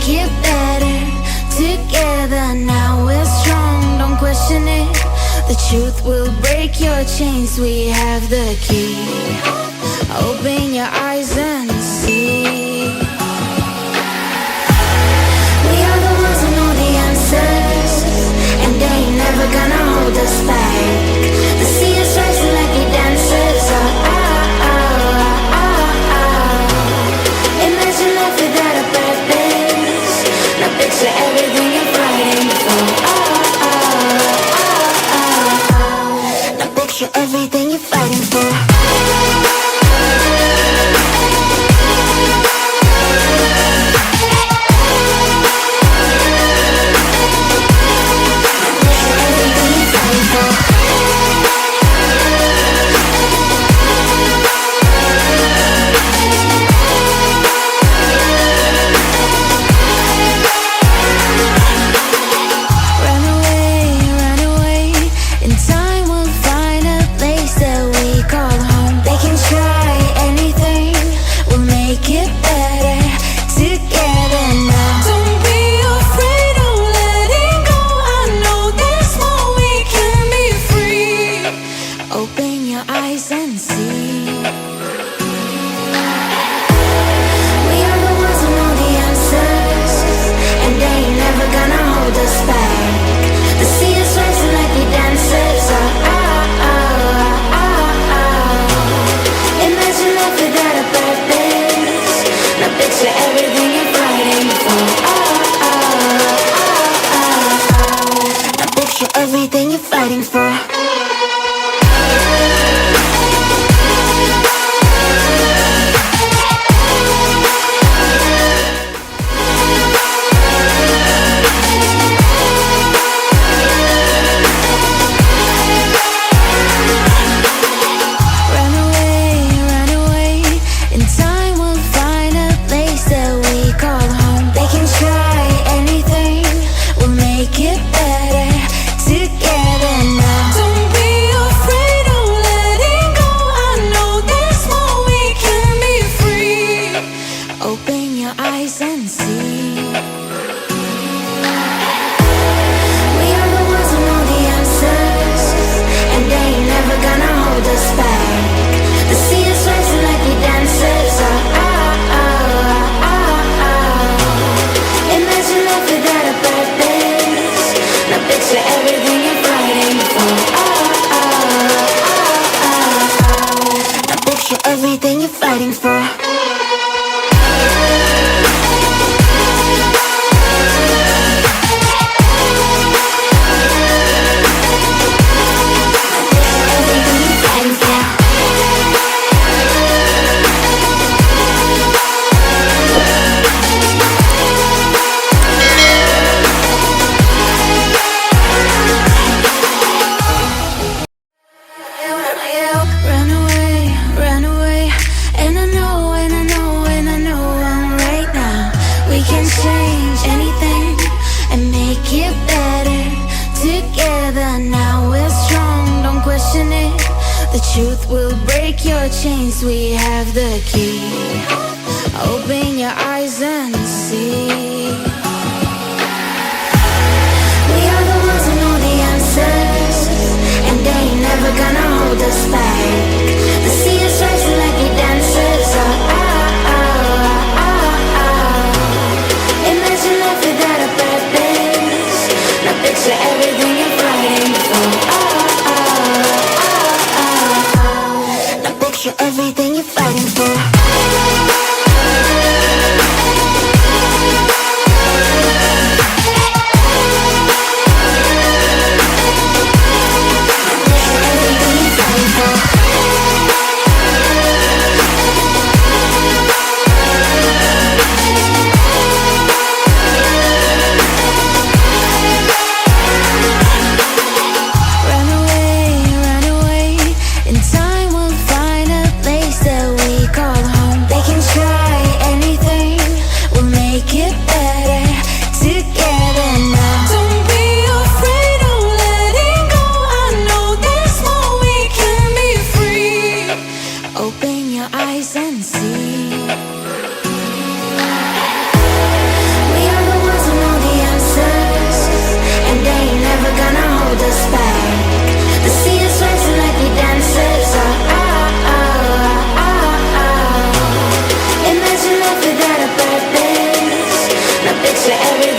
make it better. Together now we're strong, don't question it. The truth will break your chains, we have the key. Open your eyes and see. We are the ones who know the answers, and they ain't never gonna hold us back. The sea is rising like we dancers. Imagine life without a purpose. Now picture everything you're fighting for. Now picture everything you're fighting for. Everything you're fighting for. Everything you're fighting for. Truth will break your chains, we have the key. Open your eyes and see. We are the ones who know the answers, and they ain't never gonna hold us back. The sea is rising like we dancers. Imagine life without a purpose. Now picture everything you're fighting for. Everything you're fighting for. to every